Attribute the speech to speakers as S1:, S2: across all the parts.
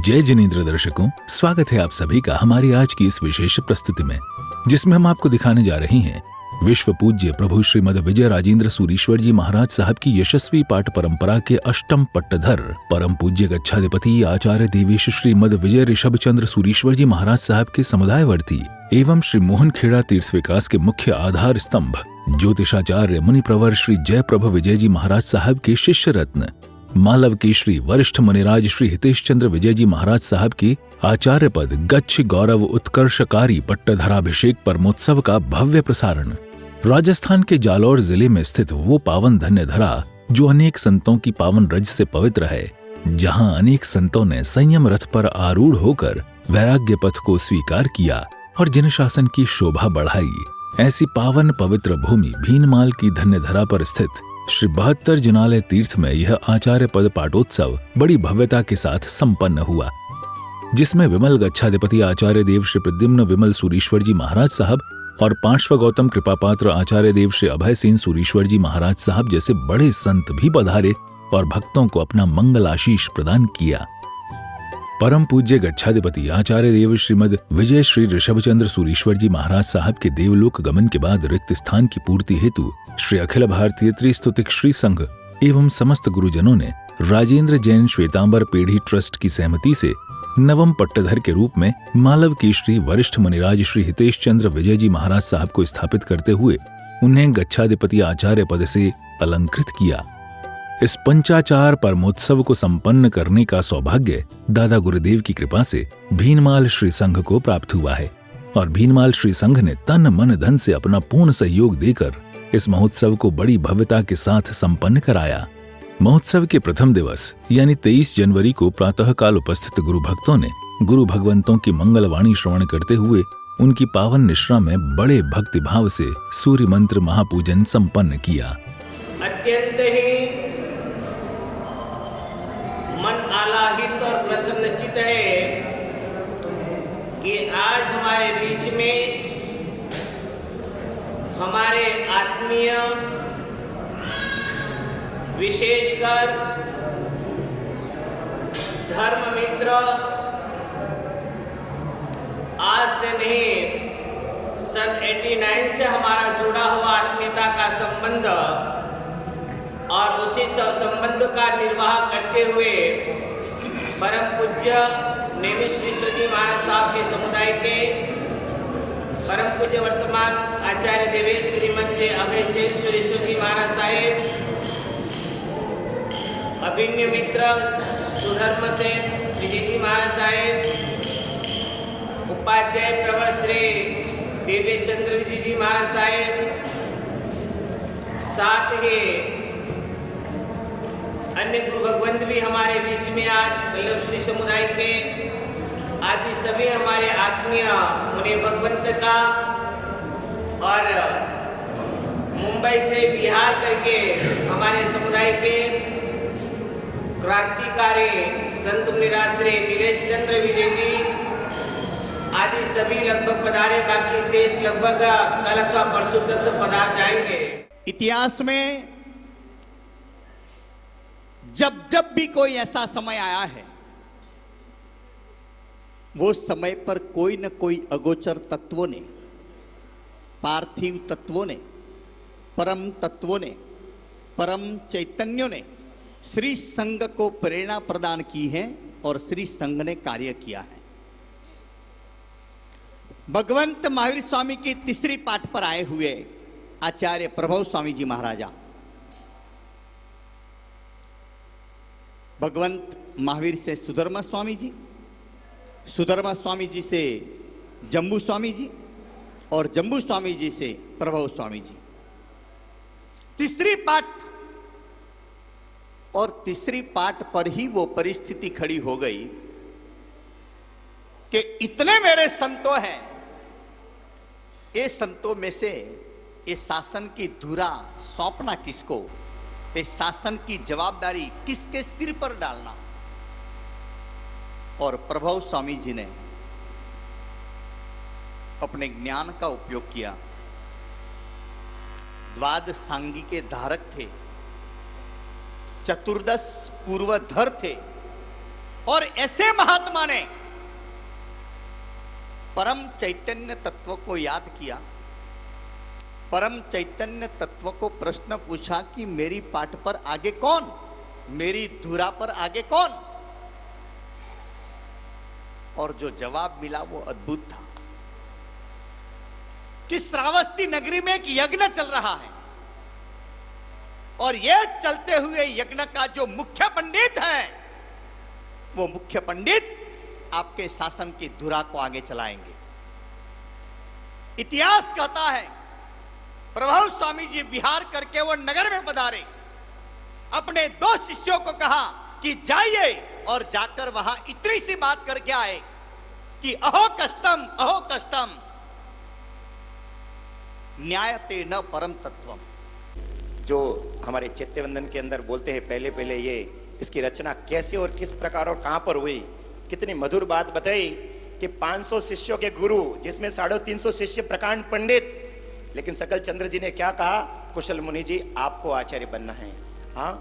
S1: जय जिनेंद्र दर्शकों, स्वागत है आप सभी का हमारी आज की इस विशेष प्रस्तुति में, जिसमें हम आपको दिखाने जा रहे हैं विश्व पूज्य प्रभु श्रीमद विजय राजेंद्र सूरीश्वर जी महाराज साहब की यशस्वी पाठ परंपरा के अष्टम पट्टधर परम पूज्य गच्छाधिपति आचार्य देवेश श्रीमद विजय ऋषभ चंद्र सूरीश्वर जी महाराज साहब के समुदायवर्ती एवं श्री मोहन खेड़ा तीर्थ विकास के मुख्य आधार स्तंभ ज्योतिषाचार्य मुनि प्रवर श्री जय प्रभ विजय जी महाराज साहब के शिष्य रत्न मालव के श्री वरिष्ठ मुनिराज श्री हितेश चंद्र विजय जी महाराज साहब के आचार्य पद गच्छ गौरव उत्कर्षकारी पट्टधराभिषेक परमोत्सव का भव्य प्रसारण। राजस्थान के जालौर जिले में स्थित वो पावन धन्य धरा जो अनेक संतों की पावन रज से पवित्र है, जहां अनेक संतों ने संयम रथ पर आरूढ़ होकर वैराग्य पथ को स्वीकार किया और जन शासन की शोभा बढ़ाई। ऐसी पावन पवित्र भूमि भीनमाल की धन्य धरा पर स्थित श्री 72 जनालय तीर्थ में यह आचार्य पद पाठोत्सव बड़ी भव्यता के साथ संपन्न हुआ, जिसमें विमल गच्छाधिपति आचार्य देव श्री प्रद्युम्न विमल सूरीश्वर जी महाराज साहब और पार्श्व गौतम कृपापात्र आचार्य देव श्री अभय सेन सूरीश्वर जी महाराज साहब जैसे बड़े संत भी पधारे और भक्तों को अपना मंगल आशीष प्रदान किया। परम पूज्य गच्छाधिपति आचार्य देव श्रीमद विजय श्री ऋषभचंद्र सूरीश्वर जी महाराज साहब के देवलोक गमन के बाद रिक्त स्थान की पूर्ति हेतु श्री अखिल भारतीय त्रिस्तुतिक श्री संघ एवं समस्त गुरुजनों ने राजेंद्र जैन श्वेतांबर पेढ़ी ट्रस्ट की सहमति से नवम पट्टधर के रूप में मालव की श्री वरिष्ठ मुनिराज श्री हितेश चंद्र विजय जी महाराज साहब को स्थापित करते हुए उन्हें गच्छाधिपति आचार्य पद से अलंकृत किया। इस पंचाचार परमोत्सव को संपन्न करने का सौभाग्य दादा गुरुदेव की कृपा से भीनमाल श्री संघ को प्राप्त हुआ है और भीनमाल श्री संघ ने तन मन धन से अपना पूर्ण सहयोग देकर इस महोत्सव को बड़ी भव्यता के साथ संपन्न कराया। महोत्सव के प्रथम दिवस यानी 23 जनवरी को प्रातःकाल उपस्थित गुरु भक्तों ने गुरु भगवंतों की मंगलवाणी श्रवण करते हुए उनकी पावन निश्रा में बड़े भक्ति भाव से सूर्य मंत्र महापूजन संपन्न किया।
S2: अत्यंत ही मन आह्लादित और प्रसन्नचित है कि आज हमारे बीच में हमारे आत्मीय विशेषकर धर्म मित्र आज से नहीं सन 89 से हमारा जुड़ा हुआ आत्मीयता का संबंध और उसी संबंध का निर्वाह करते हुए परम पूज्य नेमी सूरीश्वर जी महाराज साहब के समुदाय के परम पूज्य वर्तमान आचार्य देवेश श्रीमद अभय सेन सूरीश्वर जी महाराज साहेब, अभिन्न मित्र सुधर्म सेन विजय जी महाराज साहेब, उपाध्याय प्रवर श्री देवे चंद्र विजय जी महाराज साहेब, साथ ही अन्य गुरु भगवंत भी हमारे बीच में आज वल्लभ श्री समुदाय के आदि सभी हमारे आत्मीय मुनि भगवंत का और मुंबई से बिहार करके हमारे समुदाय के क्रांतिकारी संत मुनिराज श्री नीलेश चंद्र विजय जी आदि सभी लगभग पधारे, बाकी शेष लगभग कल अथवा परसों तक से पधार जाएंगे।
S3: इतिहास में जब जब भी कोई ऐसा समय आया है वो समय पर कोई न कोई अगोचर तत्वों ने, पार्थिव तत्वों ने, परम तत्वों ने, परम चैतन्यों ने श्री संघ को प्रेरणा प्रदान की है और श्री संघ ने कार्य किया है। भगवंत महावीर स्वामी की तीसरी पाठ पर आए हुए आचार्य प्रभव स्वामी जी महाराजा, भगवंत महावीर से सुधर्मा स्वामी जी, सुधर्मा स्वामी जी से जम्बू स्वामी जी और जम्बू स्वामी जी से प्रभव स्वामी जी। तीसरी पाठ और तीसरी पाठ पर ही वो परिस्थिति खड़ी हो गई कि इतने मेरे संतों हैं, ये संतों में से ये शासन की धुरा सौंपना किसको, ये शासन की जवाबदारी किसके सिर पर डालना। और प्रभव स्वामी जी ने अपने ज्ञान का उपयोग किया। द्वादश सांगी के धारक थे, चतुर्दश पूर्वधर थे और ऐसे महात्मा ने परम चैतन्य तत्व को याद किया, परम चैतन्य तत्व को प्रश्न पूछा कि मेरी पाठ पर आगे कौन, मेरी धुरा पर आगे कौन। और जो जवाब मिला वो अद्भुत था कि श्रावस्ती नगरी में एक यज्ञ चल रहा है और यह चलते हुए यज्ञ का जो मुख्य पंडित है वो मुख्य पंडित आपके शासन की धुरा को आगे चलाएंगे। इतिहास कहता है प्रभु स्वामी जी विहार करके वो नगर में पधारे, अपने 2 शिष्यों को कहा कि जाइए और जाकर वहां इतनी सी बात करके आए कि अहो कष्टम न्यायते न परम तत्वम।
S4: जो हमारे चैत्यवंदन के अंदर बोलते हैं, पहले पहले ये इसकी रचना कैसे और किस प्रकार और कहां पर हुई, कितनी मधुर बात बताई कि 500 शिष्यों के गुरु, जिसमें 350 शिष्य प्रकांड पंडित, लेकिन सकल चंद्र जी ने क्या कहा, कुशल मुनि जी आपको आचार्य बनना है। हाँ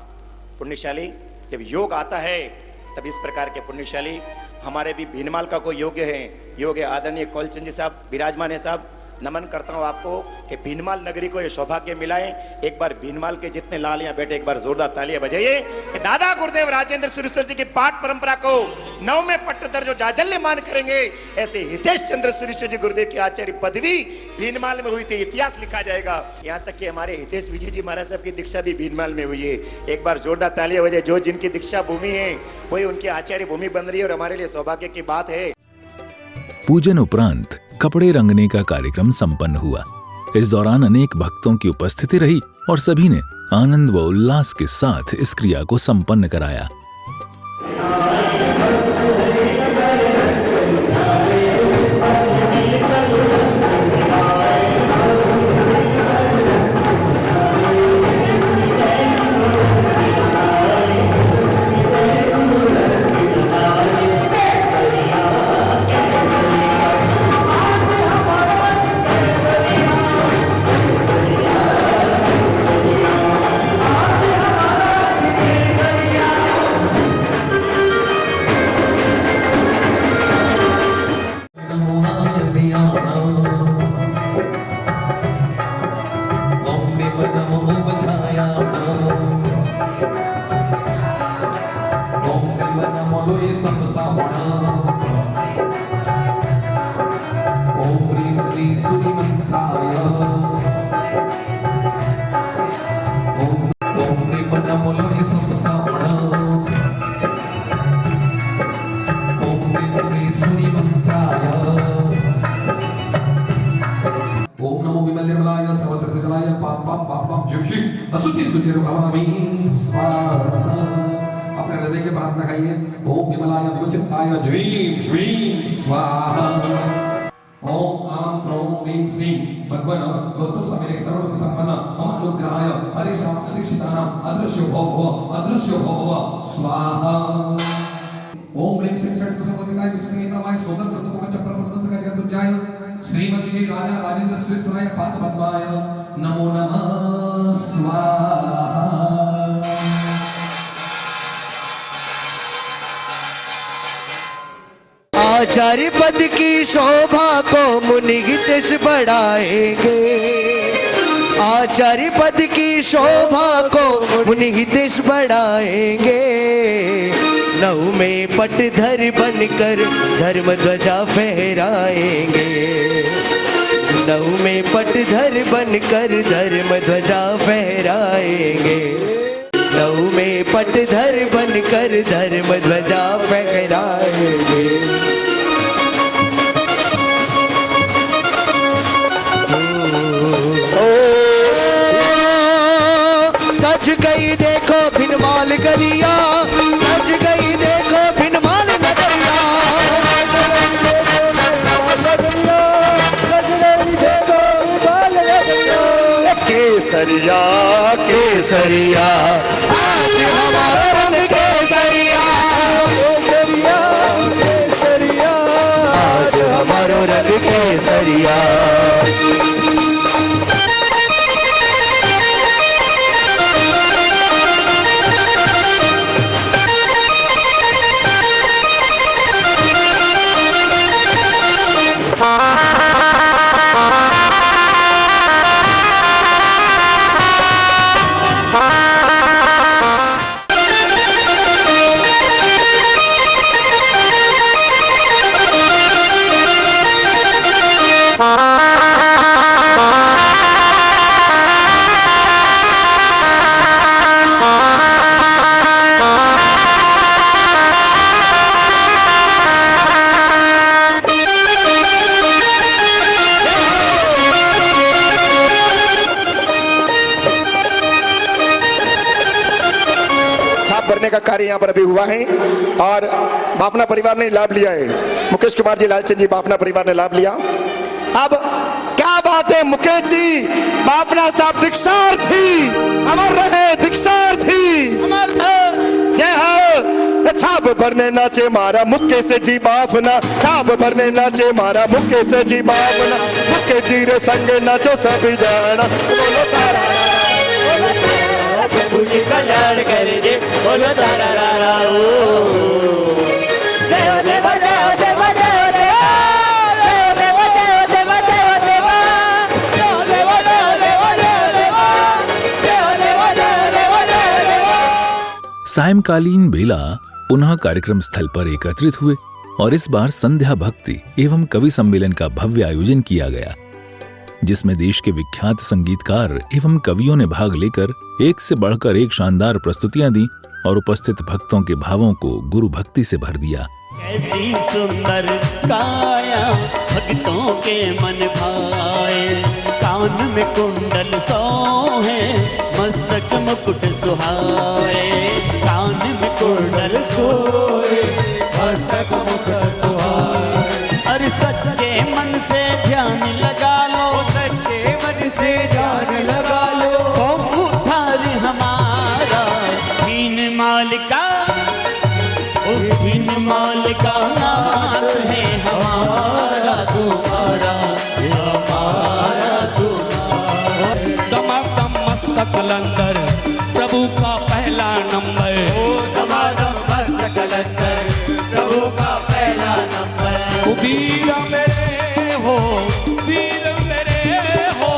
S4: पुण्यशाली, जब योग आता है तब इस प्रकार के पुण्यशाली हमारे भी भीनमाल का कोई योग्य है, योग है। आदरणीय कौलचंद जी साहब विराजमान है साहब, नमन करता हूं आपको कि भीनमाल नगरी को ये सौभाग्य मिला है। एक बार भीनमाल के जितने लाल यहाँ बैठे एक बार जोरदार तालियां बजाइए कि दादा गुरुदेव राजेंद्र सूरीश्वर जी की पाठ परंपरा को 9वें पट्टधर जो जाजल्य मान करेंगे, ऐसे हितेश चंद्र सूरीश्वर जी गुरुदेव की आचार्य पदवी भीनमाल में हुई थी, इतिहास लिखा जाएगा। यहाँ तक कि हमारे हितेश विजय जी महाराज साहब की दीक्षा भी भीनमाल में हुई है। एक बार जोरदार तालियां बजाइए, जो जिनकी दीक्षा भूमि है वही उनकी आचार्य भूमि बन रही है और हमारे लिए सौभाग्य की बात है।
S1: पूजन उपरांत कपड़े रंगने का कार्यक्रम संपन्न हुआ। इस दौरान अनेक भक्तों की उपस्थिति रही और सभी ने आनंद व उल्लास के साथ इस क्रिया को संपन्न कराया।
S5: अपने हृदय के प्रार्थना खाइए। ओम विमलाय विमचिताय ज्वीं श्रीं स्वाहा। ओम आम क्रोम ह्रीं श्रीं भगवन गौतम समिले सर्वभूत संपन्न महानुग्रहाय हरिशाम अदीक्षितानाम अदृश्यो भव स्वाहा। ओम ह्रीं श्रीं षट् सर्वदिनाय विस्मयिताय सोदर प्रतोक चक्र प्रदन सकाय जगतुज्जाय श्रीमती राजा राजेंद्र सुरेश्वराय पाद पद्माय नमो नमः स्वाहा।
S6: आचार्य पद की शोभा को मुनि हितेश बढ़ाएंगे। आचार्य पद की शोभा को मुनि हितेश बढ़ाएंगे। 9 में पटधर बनकर धर्म ध्वजा फहराएंगे। 9 में पटधर बनकर धर्म ध्वजा फहराएंगे। 9 में पटधर बनकर धर्म ध्वजा फहराएंगे। सज गई देखो भिनमाल गलियां, सज गई देखो भिनमाल नगरिया।
S4: केसरिया
S6: केसरिया आज हमारा रंग केसरिया। आज हमारो रंग केसरिया।
S7: भरने का कार्य यहाँ पर अभी हुआ है और बाफना परिवार ने लाभ लिया है। मुकेश कुमार जी, लालचंद जी, बाफना परिवार ने लाभ लिया। अब क्या बात है मुकेश जी, बाफना साहब दीक्षार्थी, अमर रहे दीक्षार्थी, जय हो। छाप भरने नाचे मारा मुकेश जी बाफना, छाप भरने नाचे मारा मुकेश जी बाफना, मुकेश जी रे संग नाचो सभी जाना, बोलो तारा
S6: प्रभु जी कल्याण कर दे, बोलो तारा रा रा ओ। देव देव देव देव देव देव देव देव देव देव देव देव देव देव देव।
S1: सायंकालीन बेला पुनः कार्यक्रम स्थल पर एकत्रित हुए और इस बार संध्या भक्ति एवं कवि सम्मेलन का भव्य आयोजन किया गया, जिसमें देश के विख्यात संगीतकार एवं कवियों ने भाग लेकर एक से बढ़कर एक शानदार प्रस्तुतियां दी और उपस्थित भक्तों के भावों को गुरु भक्ति से भर दिया।
S8: कैसी सुंदर काया भक्तों के मन भाए, कान में कुंडल सोहे मस्तक मुकुट सुहाए, कान में कुंडल सोहे मस्तक मुकुट सुहाए। अरे सच्चे मन से ध्यान लगा लो, सच्चे मन से ध्यान लगा लो, ओ उद्धार हमारा दीन मालिका, ओ दीन मालिका नाथ है हमारा तुम्हारा, हमारा तुम्हारा।
S5: दमादम मस्तक लंगर प्रभु का पहला नंबर,
S8: दमादम मस्तक लंगर प्रभु का पहला नंबर।
S5: वीर मेरे हो, वीर मेरे हो,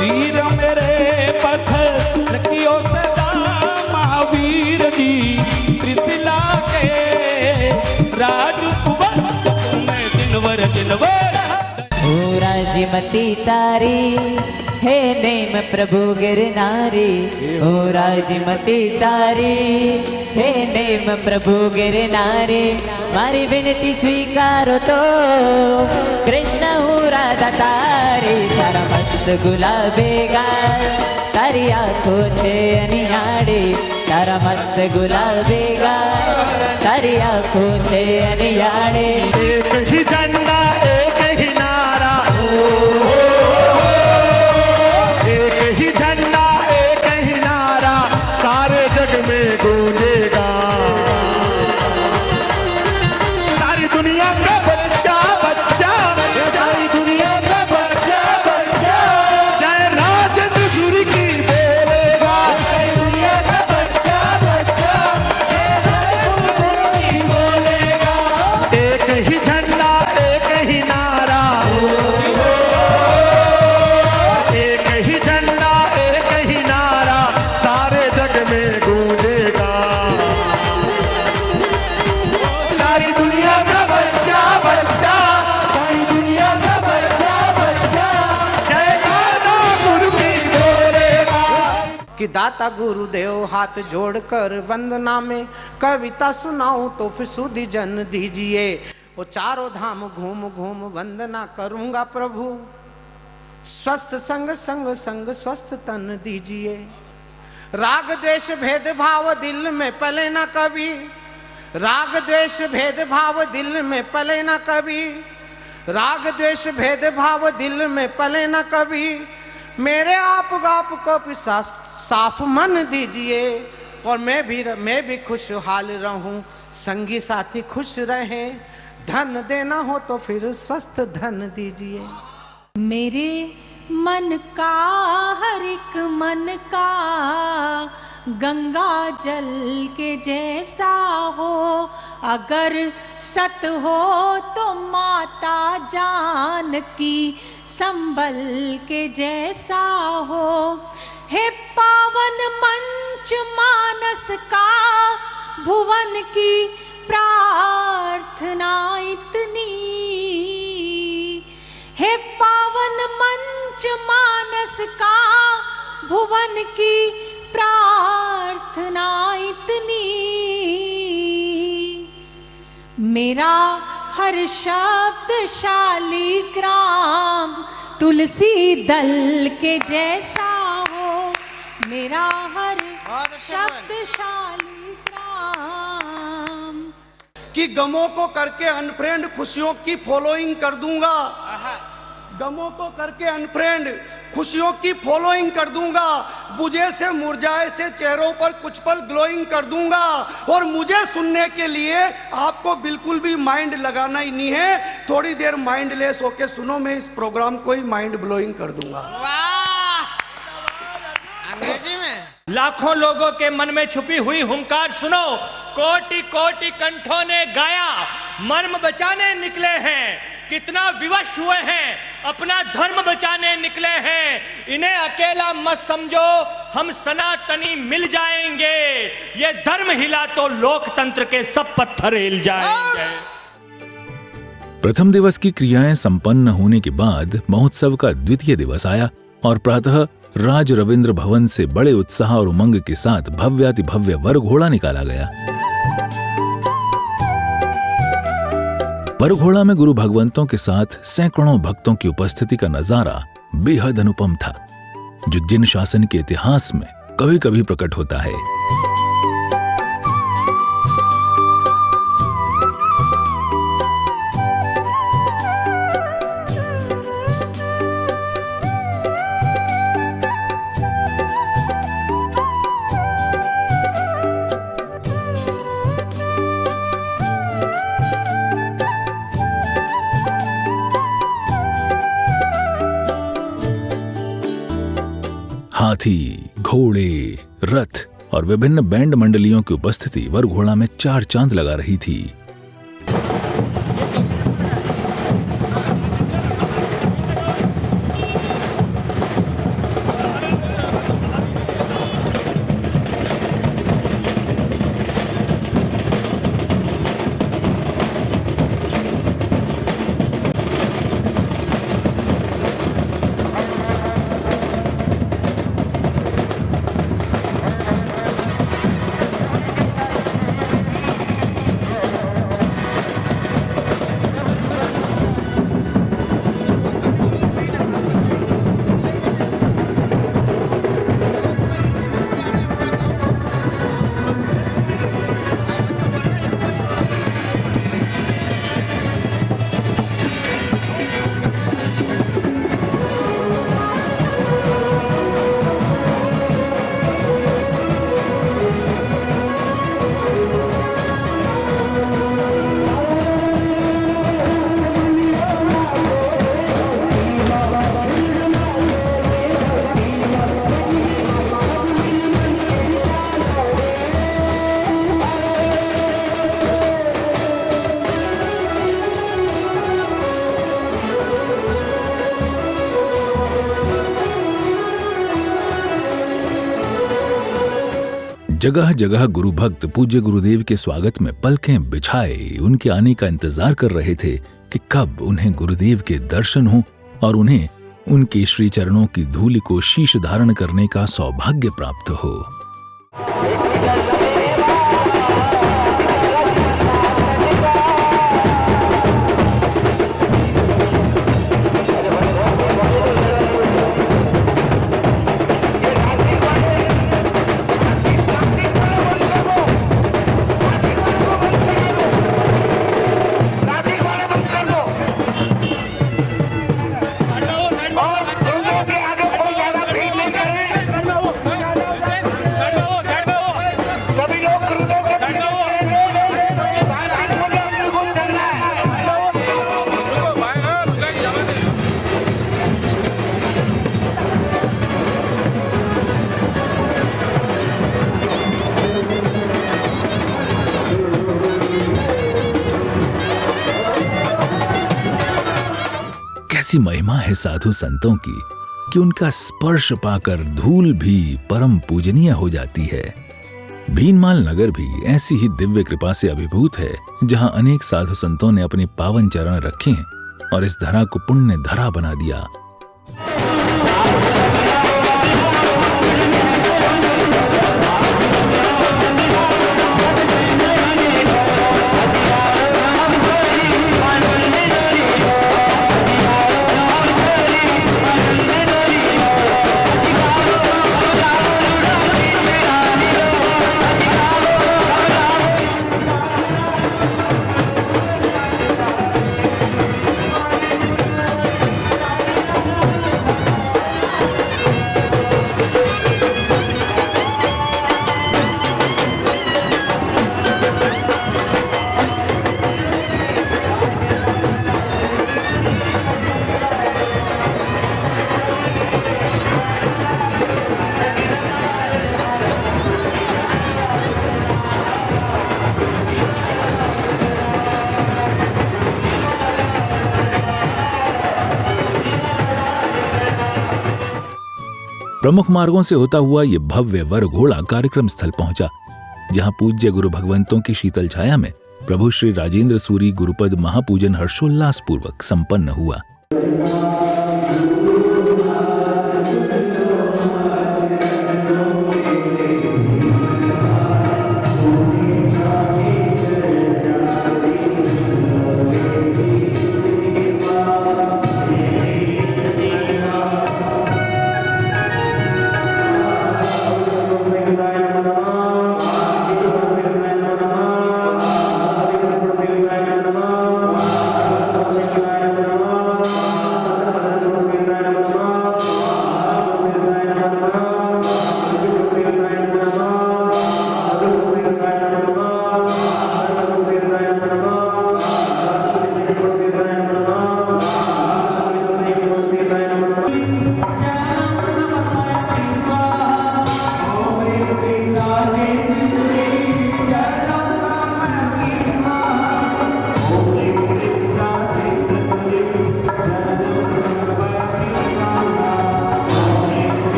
S5: वीर मेरे पत्थर लकियों सदा महावीर जी, त्रिशिला के राजकुमार में दिनवर दिनवर।
S9: ओ राजमती तारी हे नेम प्रभु गिरनारी, ओ राजमती तारी हे नेम प्रभु गिरनारी, मारी विनती स्वीकारो तो कृष्ण हूँ राधा तारी। तारा मस्त गुलाबे गाल तारी आँखों छे अनियाड़ी, तारा मस्त गुलाबे गाल तारी आँखों छे अनियाड़ी।
S6: एक ही झंडा एक ही नारा, एक ही झंडा एक ही नारा, सारे जग में गूंजेगा, सारी दुनिया का बच्चा बच्चा, सारी दुनिया का बच्चा बच्चा, जय राजेंद्र सूरी की बोलेगा, सारी दुनिया का बच्चा बच्चा, जय राजेंद्र की बोलेगा। एक ही झंडा एक ही नारा, एक ही झंडा एक ही नारा, सारे जग में गूंजेगा, सारी दुनिया का बच्चा बच्चा, सारी दुनिया का बच्चा बच्चा, जय गाना गुरु की बोलेगा।
S10: कि दाता गुरुदेव हाथ जोड़कर वंदना में कविता सुनाऊं तो फिर सुधि जन दीजिए, वो चारों धाम घूम घूम वंदना करूंगा प्रभु, स्वस्थ संग संग संग स्वस्थ तन दीजिए। राग द्वेष भेदभाव दिल में पले ना कभी, राग द्वेष भेदभाव दिल में पले ना कभी, राग द्वेष भेदभाव दिल में पले ना कभी, मेरे आप को भी साफ मन दीजिए, और मैं भी खुशहाल रहूं, संगी साथी खुश रहें, धन देना हो तो फिर स्वस्थ धन दीजिए।
S11: मेरे मन का हर एक मन का गंगा जल के जैसा हो, अगर सत हो तो माता जानकी संबल के जैसा हो। हे पावन मंच मानस का भुवन की प्रार्थना इतनी, हे पावन मंच मानस का भुवन की प्रार्थना इतनी, मेरा हर शब्द शालिग्राम तुलसी दल के जैसा हो मेरा हर शक्तिशाली प्राण।
S10: कि गमों को करके अनफ्रेंड खुशियों की फॉलोइंग कर दूंगा, गमों को करके अनफ्रेंड खुशियों की फॉलोइंग कर दूंगा, बुझे से मुरझाए से चेहरों पर कुछ पल ग्लोइंग कर दूंगा। और मुझे सुनने के लिए आपको बिल्कुल भी माइंड लगाना ही नहीं है, थोड़ी देर माइंडलेस होके सुनो, मैं इस प्रोग्राम को ही माइंड ब्लोइंग कर दूंगा।
S8: अंग्रेजी में
S2: लाखों लोगों के मन में छुपी हुई हुंकार सुनो, कोटि कोटि कंठों ने गाया, मर्म बचाने निकले हैं, कितना विवश हुए हैं, अपना धर्म बचाने निकले हैं, इन्हें अकेला मत समझो, हम सनातनी मिल जाएंगे, ये धर्म हिला तो लोकतंत्र के सब पत्थर हिल जाएंगे।
S1: प्रथम दिवस की क्रियाएं संपन्न होने के बाद महोत्सव का द्वितीय दिवस आया और प्रातः राज रविंद्र भवन से बड़े उत्साह और उमंग के साथ भव्याति भव्य वरघोड़ा निकाला गया। वरघोड़ा में गुरु भगवंतों के साथ सैकड़ों भक्तों की उपस्थिति का नजारा बेहद अनुपम था, जो जिन शासन के इतिहास में कभी कभी प्रकट होता है। हाथी, घोड़े, रथ और विभिन्न बैंड मंडलियों की उपस्थिति वरघोड़ा में चार चांद लगा रही थी। जगह जगह गुरु भक्त पूज्य गुरुदेव के स्वागत में पलकें बिछाए उनके आने का इंतजार कर रहे थे कि कब उन्हें गुरुदेव के दर्शन हो और उन्हें उनके श्री चरणों की धूलि को शीश धारण करने का सौभाग्य प्राप्त हो। कैसी महिमा है साधु संतों की कि उनका स्पर्श पाकर धूल भी परम पूजनीय हो जाती है। भीनमाल नगर भी ऐसी ही दिव्य कृपा से अभिभूत है, जहां अनेक साधु संतों ने अपने पावन चरण रखे हैं और इस धरा को पुण्य धरा बना दिया। प्रमुख मार्गों से होता हुआ ये भव्य वर घोड़ा कार्यक्रम स्थल पहुंचा, जहां पूज्य गुरु भगवंतों की शीतल छाया में प्रभु श्री राजेंद्र सूरी गुरुपद महापूजन हर्षोल्लास पूर्वक संपन्न हुआ।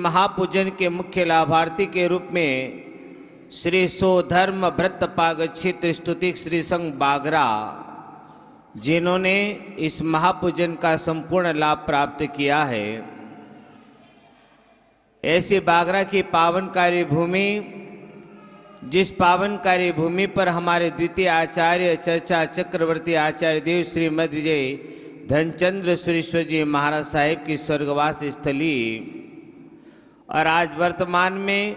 S2: महापूजन के मुख्य लाभार्थी के रूप में श्री सोधर्म भ्रत पागच्छित स्तुति श्री संघ बागरा, जिन्होंने इस महापूजन का संपूर्ण लाभ प्राप्त किया है। ऐसी बागरा की पावनकारी भूमि, जिस पावनकारी भूमि पर हमारे द्वितीय आचार्य चर्चा चक्रवर्ती आचार्य देव श्रीमद विजय धनचंद्र सुरेश्वर जी महाराज साहिब की स्वर्गवास स्थली और आज वर्तमान में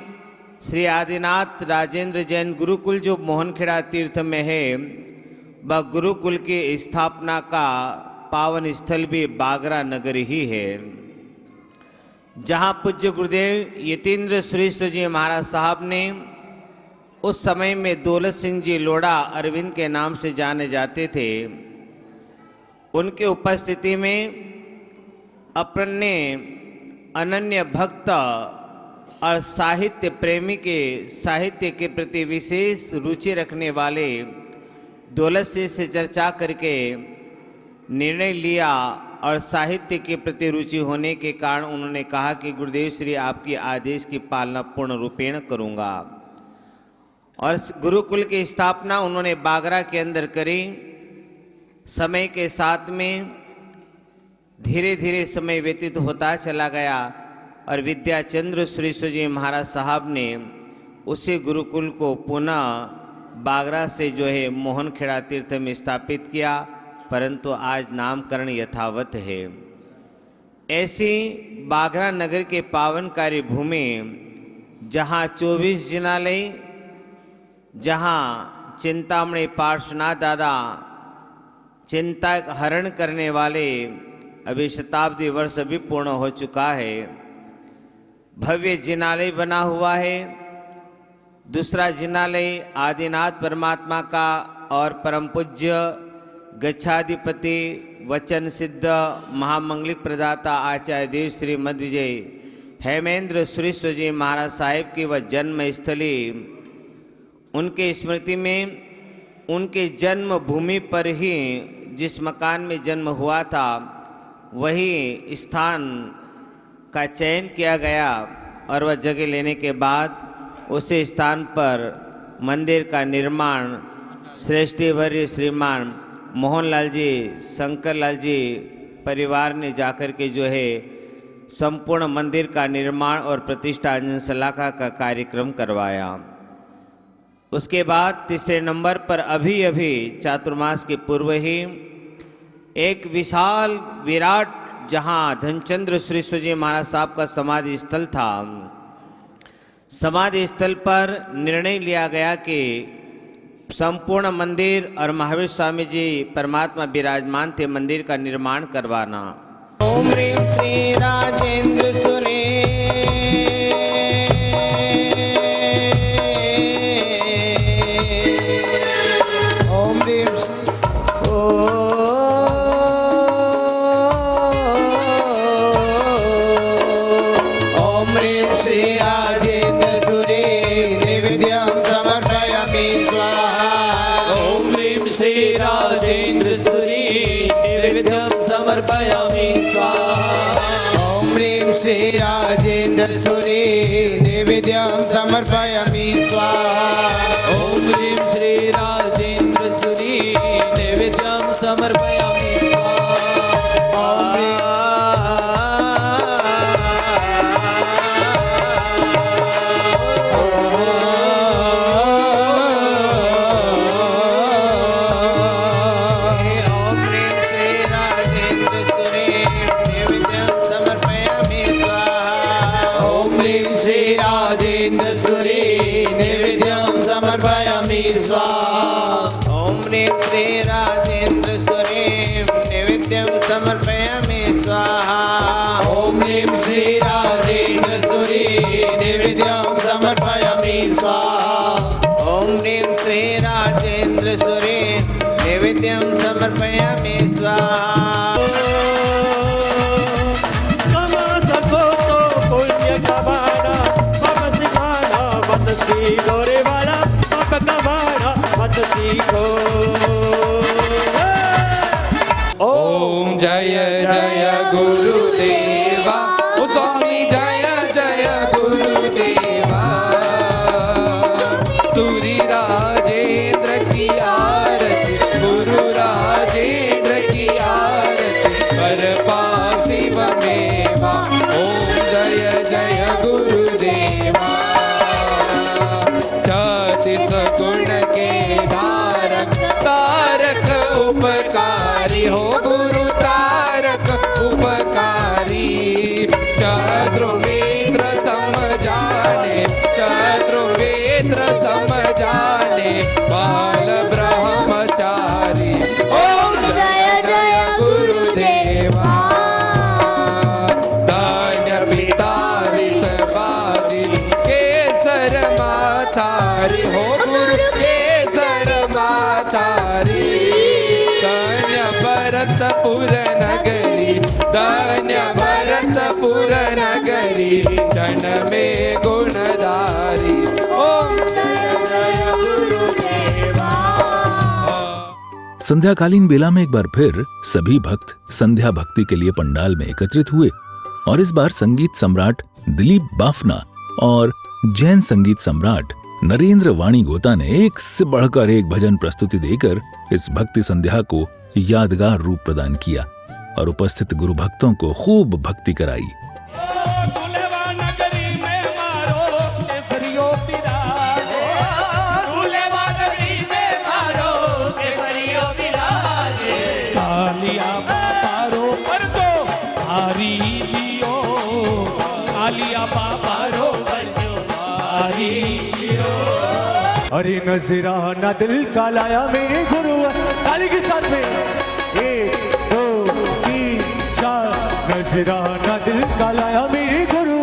S2: श्री आदिनाथ राजेंद्र जैन गुरुकुल जो मोहनखेड़ा तीर्थ में है, वह गुरुकुल की स्थापना का पावन स्थल भी बागरा नगर ही है, जहां पूज्य गुरुदेव यतीन्द्र सुरेश्वर जी महाराज साहब ने उस समय में दौलत सिंह जी लोढ़ा अरविंद के नाम से जाने जाते थे। उनके उपस्थिति में अपने अनन्य भक्त और साहित्य प्रेमी के साहित्य के प्रति विशेष रुचि रखने वाले दौलत सिंह से चर्चा करके निर्णय लिया और साहित्य के प्रति रुचि होने के कारण उन्होंने कहा कि गुरुदेव श्री आपकी आदेश की पालना पूर्ण रूपेण करूँगा। और गुरुकुल की स्थापना उन्होंने बागरा के अंदर करी। समय के साथ में धीरे धीरे समय व्यतीत होता चला गया और विद्याचंद्र सुरेश्वर जी महाराज साहब ने उसी गुरुकुल को पुनः बागरा से जो है मोहनखेड़ा तीर्थ में स्थापित किया, परंतु आज नामकरण यथावत है। ऐसी बागरा नगर के पावनकारी भूमि जहाँ 24 जिनालय, जहाँ चिंतामणि पार्श्वनाथ दादा चिंता हरण करने वाले अभी शताब्दी वर्ष अभी पूर्ण हो चुका है। भव्य जिनालय बना हुआ है। दूसरा जिनालय आदिनाथ परमात्मा का और परम पूज्य गच्छाधिपति वचन सिद्ध महामंगलिक प्रदाता आचार्य देव श्री मध्य विजय हेमेंद्र सुरेश्वर जी महाराज साहिब की वह जन्म स्थली, उनके स्मृति में उनके जन्म भूमि पर ही जिस मकान में जन्म हुआ था वही स्थान का चयन किया गया और वह जगह लेने के बाद उसी स्थान पर मंदिर का निर्माण श्रेष्ठीवर्य श्रीमान मोहनलाल जी शंकरलाल जी परिवार ने जाकर के जो है संपूर्ण मंदिर का निर्माण और प्रतिष्ठा अंजन सलाखा का कार्यक्रम करवाया। उसके बाद तीसरे नंबर पर अभी अभी चातुर्मास के पूर्व ही एक विशाल विराट जहां धनचंद्र सुरेश्वर जी महाराज साहब का समाधि स्थल था, समाधि स्थल पर निर्णय लिया गया कि संपूर्ण मंदिर और महावीर स्वामी जी परमात्मा विराजमान थे मंदिर का निर्माण करवाना। ओम ह्रीं श्री राजेंद्र सुरे
S8: श्री राजेन्द्र सूरि नैवेद्यं समर्पयामि स्वाहा
S12: ॐ ह्रीं श्री राजेन्द्र सूरि नैवेद्यं समर्पयामि स्वाहा
S8: ॐ ह्रीं श्री राजेन्द्र सूरि नैवेद्यं समर्पयामि स्वाहा
S12: ॐ ह्रीं श्री राजेन्द्र सूरि नैवेद्यं समर्पयामि
S8: समर्पयामि स्वाहा ॐ ह्रीं श्री राजेन्द्र सूरि नैवेद्यं समर्पयामि स्वाहा
S2: ॐ ह्रीं श्री राजेन्द्र सूरि नैवेद्यं समर्पयामि स्वाहा
S6: कमा सको तो पुण्य कमाना पाप सिखाना मत सीखो रे वाला पाप कमाना मत सीखो
S5: ओम जय जय गुरुदेवा ओ स्वामी जय जय गुरुदेवा सूरी राजेंद्र की आरती गुरु राजेंद्र की आरती पर पासिव मेवा ओम जय जय गुरुदेवा छत्तीस गुण के धारक तारक उपकारी हो गुरु तारक उपकारी शत्रुमित्र समझाने शत्रुमित्र समझाने बाल ब्रह्मचारी ओम जय जय गुरुदेवा धन्य पिता विषवादी केसर मातारी हो गुरु केसर मातारी भरतपुर नगरी धन्य भरतपुर नगरी जन में गुणधारी ओम जय जय गुरुदेवा।
S1: संध्याकालीन बेला में एक बार फिर सभी भक्त संध्या भक्ति के लिए पंडाल में एकत्रित हुए और इस बार संगीत सम्राट दिलीप बाफना और जैन संगीत सम्राट नरेंद्र वाणी गोता ने एक से बढ़कर एक भजन प्रस्तुति देकर इस भक्ति संध्या को यादगार रूप प्रदान किया और उपस्थित गुरु भक्तों को खूब भक्ति कराई।
S6: अरे नजराना दिल का लाया मेरे गुरु ताली के साथ में 1 2 3 4 नजराना दिल का लाया मेरे गुरु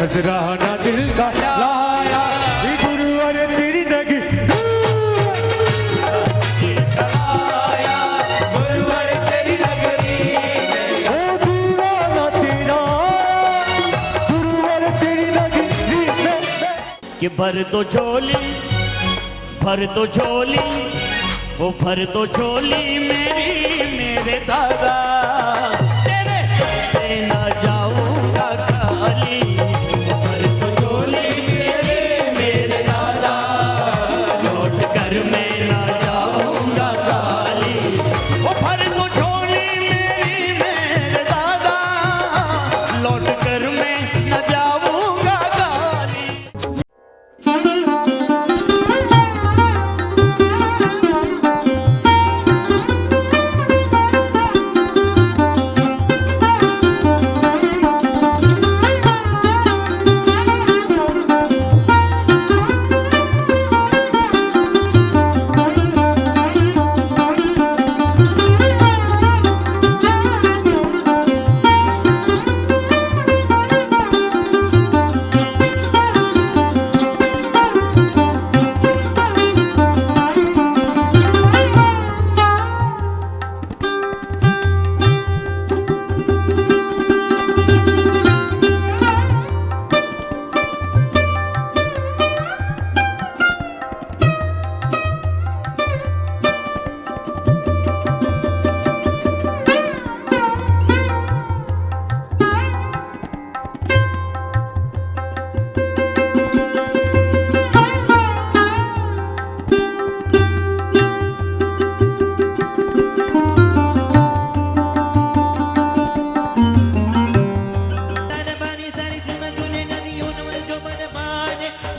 S6: नजराना दिल का लाया ये गुरु अरे तेरी नगी
S8: कि भर दो झोली भर दो झोली वो भर दो झोली मेरे दादा तेरे से न जाऊंगा खाली भर दो झोली मेरे दादा लौट कर मैं न जाऊंगा खाली वो भर दो झोली मेरे दादा लौट कर मैं न जाऊंगा खाली।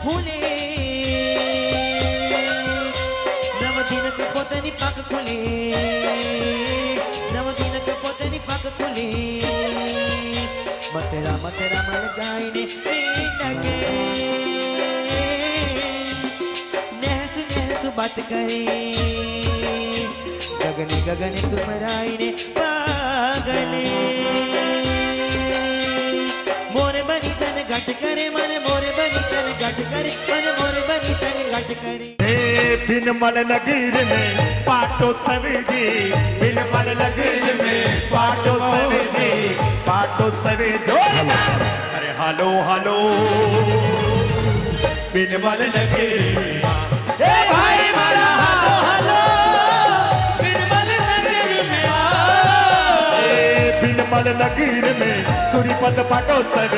S13: फूले नवदिनक पोतनी पाक खुले नवदिनक पोतनी पाक खुले मतेरा मन गायने नगे नहसु बात करे गगने गगने तुमराइने पागले मोरे बनी तन घट करे मन मोरे बनी तन घट करे मन मोरे बनी तन घट करे
S6: बिनमल नगीर में पाटोत्सव जी बिनमल नगीर में पाटोत्सव जी पाटोत्सव जोरदार अरे हालो हालो बिनमल नगीर ए भाई मारा हालो हालो बिनमल नगीर में बिनमल नगीर में सूर्यपद पाटोत्सव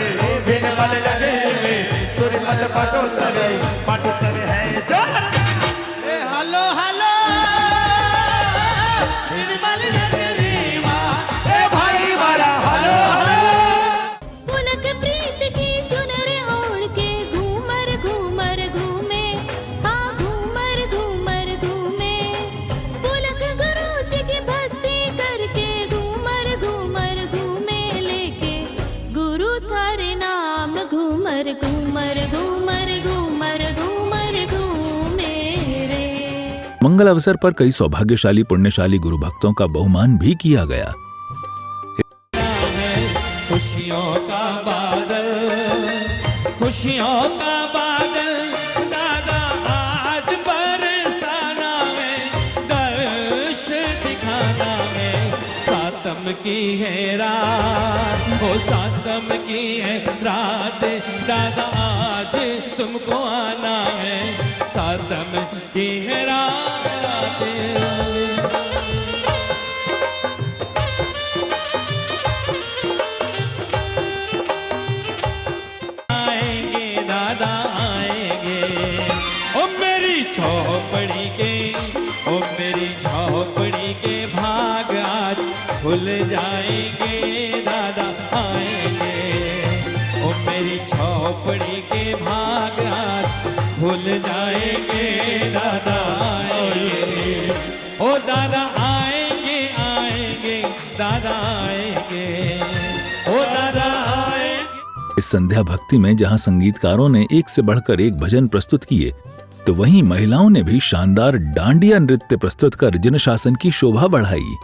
S6: बिनमल नगीर में सूर्यपद पाटोत्सव पाटोत्सव है जोर
S13: हेलो हेलो निर्मल नगरी मां
S6: ए भाई मारा हेलो हेलो
S11: पुलक प्रीत की चुनर ओढ़ के घूमर घूमर घूमे हाँ घूमर घूमर घूमे पुलक गुरु जी की भक्ति करके घूमर घूमर घूमे लेके गुरु थारे नाम घूमर घूमर घूमर घूमर घूमर घूमे रे।
S1: मंगल अवसर पर कई सौभाग्यशाली पुण्यशाली गुरु भक्तों का बहुमान भी किया गया।
S12: खुशियों का बादल दादा आज बरसाना में दर्श दिखाना में सातम की है रात वो सातम की है रात दादा आज तुमको आना है सातम की है रात आएंगे दादा आएंगे ओ मेरी झोपड़ी के भाग आज खुल जाएंगे दादा आएंगे ओ मेरी झोपड़ी के भाग आज खुल जाएंगे दादा आएंगे ओ दादा आएंगे आएंगे दादा आएंगे ओ दादा आएंगे।
S1: इस संध्या भक्ति में जहां संगीतकारों ने एक से बढ़कर एक भजन प्रस्तुत किए तो वहीं महिलाओं ने भी शानदार डांडिया नृत्य प्रस्तुत कर जन शासन की शोभा बढ़ाई।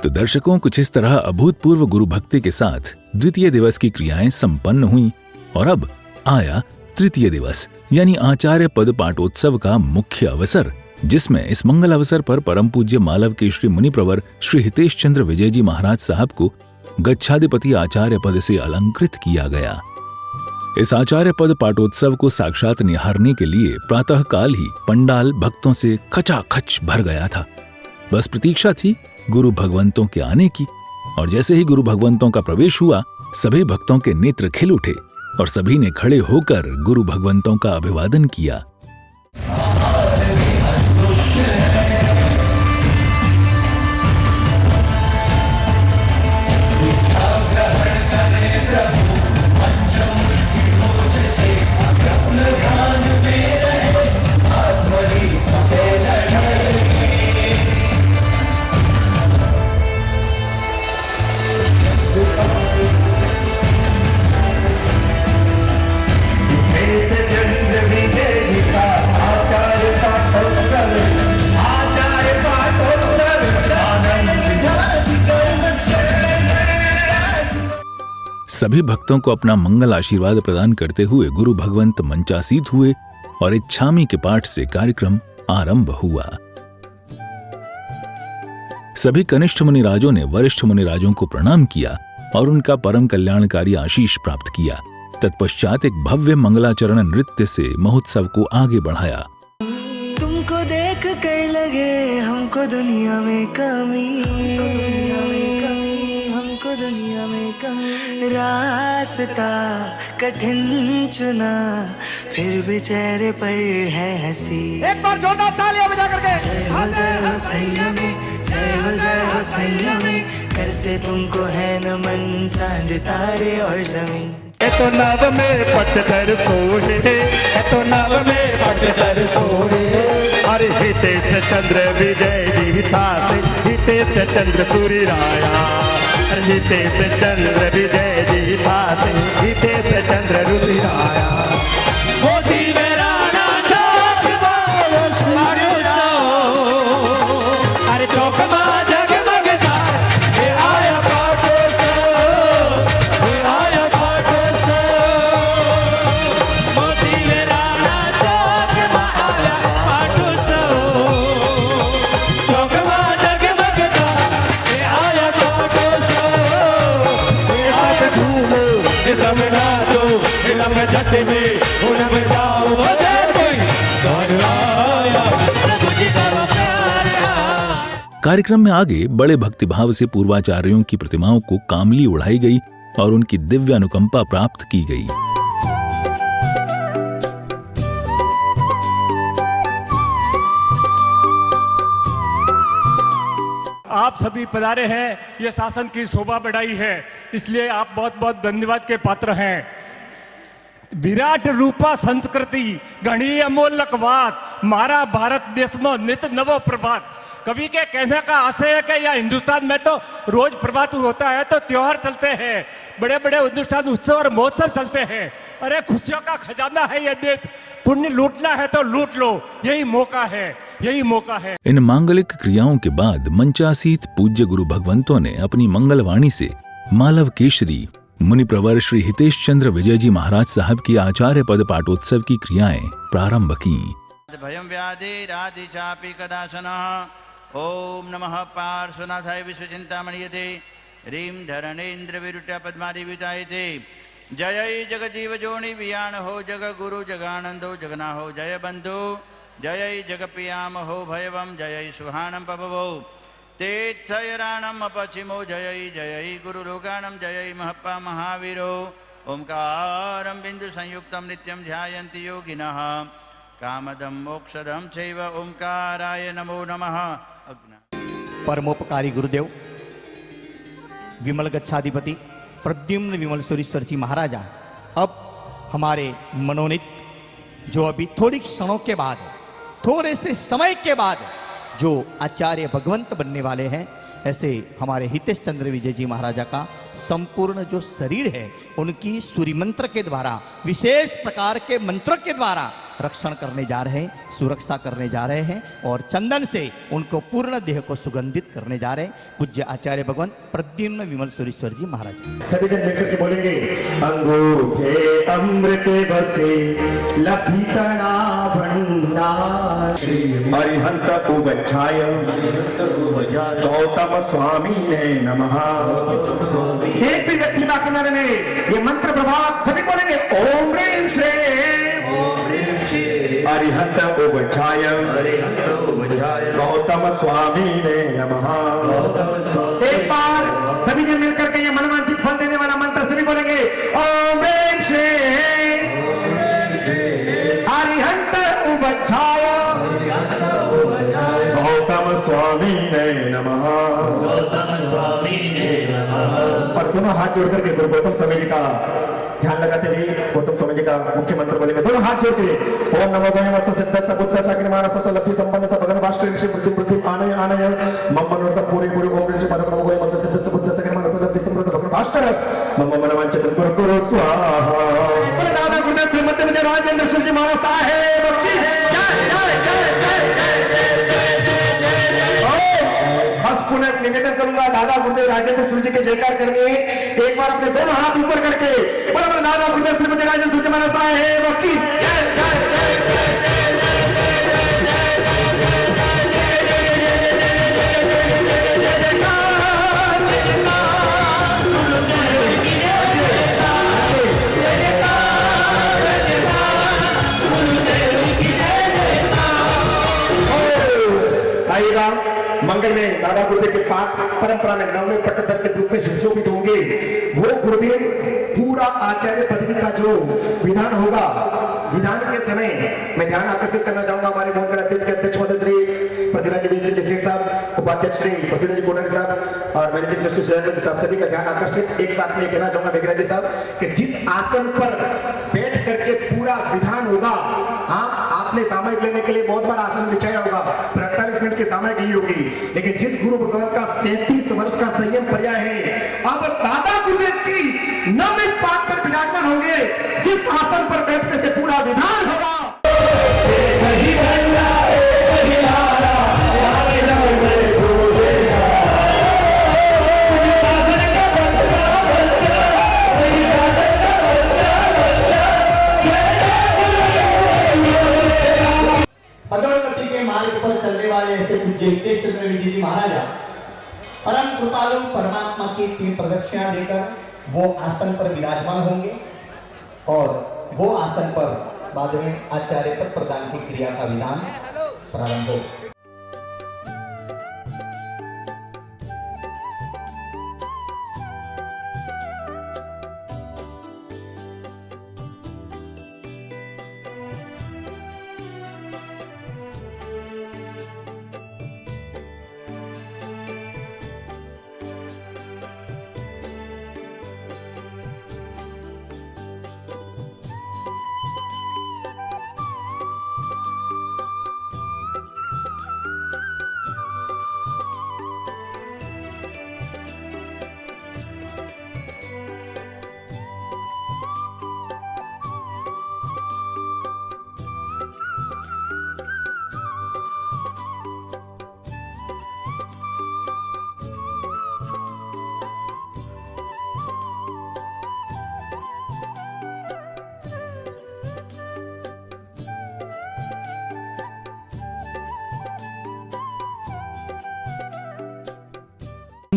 S1: तो दर्शकों कुछ इस तरह अभूतपूर्व गुरु भक्ति के साथ द्वितीय दिवस की क्रियाएं संपन्न हुई और अब आया तृतीय दिवस यानी आचार्य पद पाठोत्सव का मुख्य अवसर, जिसमें इस मंगल अवसर पर परम पूज्य मालव के श्री मुनिप्रवर श्री हितेश चंद्र विजय जी महाराज साहब को गच्छाधिपति आचार्य पद से अलंकृत किया गया। इस आचार्य पद पाठोत्सव को साक्षात निहारने के लिए प्रातः काल ही पंडाल भक्तों से खचाखच भर गया था। बस प्रतीक्षा थी गुरु भगवंतों के आने की, और जैसे ही गुरु भगवंतों का प्रवेश हुआ सभी भक्तों के नेत्र खिल उठे और सभी ने खड़े होकर गुरु भगवंतों का अभिवादन किया। सभी भक्तों को अपना मंगल आशीर्वाद प्रदान करते हुए गुरु भगवंत मंचासीत हुए और इच्छामी के पाठ से कार्यक्रम आरंभ हुआ। सभी कनिष्ठ मुनिराजों ने वरिष्ठ मुनिराजों को प्रणाम किया और उनका परम कल्याणकारी आशीष प्राप्त किया। तत्पश्चात एक भव्य मंगलाचरण नृत्य से महोत्सव को आगे बढ़ाया।
S13: तुमको देख कर लगे हमको दुनिया में कमी, हमको दुनिया में कमी। रास्ता कठिन चुना फिर भी चेहरे पर है हंसी।
S6: एक बार जोरदार तालियां बजा करके।
S13: जय हो सैया में, जय हो सैया में, करते तुमको है नमन चांद तारे और जमीन।
S6: तो नव में पटदर सोहे, तो नव में पटदर सोहे। अरे हितेश चंद्र विजय जी था से, हितेश चंद्र सूरी राया। हितेश चंद्र विजय जी था से, हितेश चंद्र रूरी राया। मोदी मेरा चौक अरे चौक जगमगता ये आया पाटो सो, ये आया पाटो सो। मोदी मेरा चौक आया पाटो सो, चौक जगमगता ये आया पाटो सो। ये सब झूमो, ये सब नाचो, ये लब जते में उड़ब जाओ जय कोई कौन आया प्रभु जी का प्यार आया।
S1: कार्यक्रम में आगे बड़े भक्तिभाव से पूर्वाचार्यों की प्रतिमाओं को कामली उड़ाई गई और उनकी दिव्य अनुकंपा प्राप्त की गई।
S14: आप सभी पधारे हैं, ये शासन की शोभा बढ़ाई है, इसलिए आप बहुत बहुत धन्यवाद के पात्र हैं। विराट रूपा संस्कृति घणी अमोलक बात, मारा भारत देश में नित नवो प्रभात। कवि के कहने का आशय है कि या हिंदुस्तान में तो रोज प्रभात होता है, तो त्योहार चलते हैं, बड़े बड़े अनुष्ठान उत्सव और महोत्सव चलते हैं। अरे खुशियों का खजाना है ये देश, पुण्य लूटना है तो लूट लो, यही मौका है, यही मौका है।
S1: इन मांगलिक क्रियाओं के बाद मंचासीत पूज्य गुरु भगवंतों ने अपनी मंगलवाणी से मालव केशरी मुनि प्रवर श्री हितेश चंद्र विजय जी महाराज साहब की आचार्य पद पाठोत्सव की क्रियाएं प्रारंभ की।
S15: भयं व्याधिरादि चापि कदाशनः। ओम नमः पार्श्वनाथाय विश्वचिंतामणियते ह्रीं धरणेन्द्र विरुट्या पद्मादिवितायते। जय जगजीव जोनि वियाण हो, जग गुरु जगानंदो जगना हो, जय बंधु जय जगपियाम हो भयवम, जय सुहाणम पवो तीर्थयराणम अपचिमो, जय जय गुरुलोकाणम, जय महप्पा महावीरो। ओंकारं बिंदु संयुक्तं नित्यं ध्यायन्ति योगिनः, कामदं मोक्षदं चैव ओंकाराय नमो नमः।
S3: परमोपकारी गुरुदेव विमल गच्छाधिपति प्रद्युम्न विमल सुरेश्वर जी महाराजा अब हमारे मनोनीत, जो अभी थोड़ी क्षणों के बाद, थोड़े से समय के बाद जो आचार्य भगवंत बनने वाले हैं, ऐसे हमारे हितेश चंद्र विजय जी महाराजा का संपूर्ण जो शरीर है उनकी सूर्य मंत्र के द्वारा, विशेष प्रकार के मंत्रों के द्वारा रक्षण करने जा रहे हैं, सुरक्षा करने जा रहे हैं और चंदन से उनको पूर्ण देह को सुगंधित करने जा रहे हैं पूज्य आचार्य भगवंत प्रद्युम्न विमल सुरेश्वर जी महाराज।
S7: सभी जन मिलकर के बोलेंगे, अंगूठे अमृत बसे लभितना भंडार, अरिहंत उगच्छाय गौतम स्वामी ने नमः। एक भी व्यक्ति बाकी न रहने, ये मंत्र प्रभाव सभी बोलेंगे, ओम ह्रीं श्रीं अरिहंत उगच्छाय गौतम स्वामी ने नमः। एक बार सभी जन मिलकर के ये मनवांछित फल देने वाला मंत्र सभी बोलेंगे, ओम ह्रीं श्रीं अरिहंत उगच्छाय गौतम स्वामी ने नमः। और दोनों हाथ जोड़ करके गुरु गौतम स्वामी जी का ध्यान लगाते हुए गौतम स्वामी जी का मुख्य मंत्र बोलेंगे, दोनों हाथ जोड़ के। ओम नमो भगवते सिद्धस्स बुद्धस्स अग्निमानस्स लब्धि संपन्नस्स भगवान वाष्टि ऋषि बुद्धि आनय आनय मम मनोरथ पूरे पूरे ओम ऋषि परम नमो भगवते सिद्धस्स बुद्धस्स अग्निमानस्स लब्धि संपन्न भगवान वाष्टि मम मनवांछितं कुरु स्वाहा। बोले दादा गुरुदेव श्रीमती विजय राजेंद्र सूरी जी महाराज साहेब की पुनः निवेदन करूंगा दादा गुरुदेव राजेंद्र सूरी जी के जयकार करने। एक बार अपने दोनों हाथ ऊपर करके बोला, दादा गुरुदेव श्रीमती राजेंद्र सूरी जी महाराज साहेब की आइएगा मंगल में दादा गुरुदेव के पाठ परंपरा में नवमे पट्टधर के रूप में सुशोभित होंगे। वो गुरुदेव पूरा आचार्य पदवी का जो विधान होगा, विधान के समय मैं ध्यान आकर्षित करना चाहूंगा हमारे मोहनगढ़ अध्यक्ष के अध्यक्ष महोदय श्री पृथ्वीराज जी सेठ साहब, उपाध्यक्ष श्री पृथ्वीराज कोठारी साहब और मैनेजिंग ट्रस्टी सुरेंद्र साहब, सभी का ध्यान आकर्षित एक साथ में कहना चाहूंगा मेघराज जी साहब कि जिस आसन पर बैठ करके पूरा विधान होगा, आपने सामयिक लेने के लिए बहुत बार आसन बिछाया होगा, पर 48 मिनट की सामयिक ली होगी, लेकिन जिस गुरु भगवान का 37 वर्ष का संयम पर्याय है, अब दादा गुरुदेव की नवमे पाठ पर विराजमान होंगे, जिस आसन पर बैठ करके पूरा विधान होगा।
S3: पदोन्नति के मार्ग पर चलने वाले ऐसे पूज्य हितेश चंद्र विजय जी महाराजा परम कृपालु परमात्मा की 3 प्रदक्षिणा देकर वो आसन पर विराजमान होंगे और वो आसन पर बाद में आचार्य पद प्रदान की क्रिया का विधान प्रारंभ हो।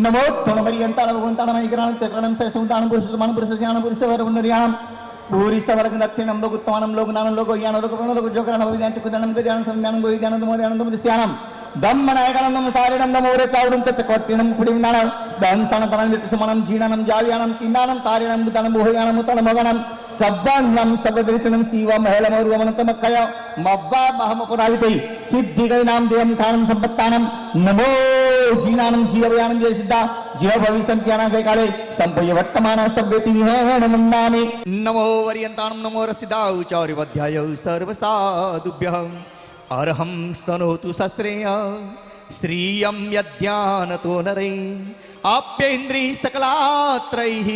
S3: नमो त्वमरियंतान भगवंतान ऐकराणं चक्रणं सैसुदानं पुरुषमानं पुरुषस्यानं पुरुषवरवनर्यां भूरिसवर्गं दक्षिणं लोकोत्तमानं लोकनानं लोकयानं लोकप्रणं लोकजोकरणं भविद्यानं चकुदानं गजानं संज्ञानं भविद्यानं तमोद्यानं तमस्यानं दम्मनायकानं नमसारिणं नमोरे चावरं चक्वट्टिनं पुडिनानं दंसानतनं वित्समानं जीनानं जाव्यानं किन्नानं तारिणं बुतानं बोहयानं मुतानं मगनं सब्बानं सबदृशनं सीवं हेलमोर्वमनतमक्कय मब्बा बहमपुराविते सिद्धिगणां देयं ठानं संपत्तानं नमो जीनानं जीवयानं जय सिद्धा जीव भविष्यन्त्यानां गयकाले संपय्य वर्तमानं सभ्यति विहेणमन्नामि नमो वरियन्तानं नमो रसिदाचार्यवध्याय सर्वसाधुभ्यः अर्हं स्तनोतु सश्रेय श्रियं यद्यानतो नरे आप्येन्द्रिय सकलात्रैः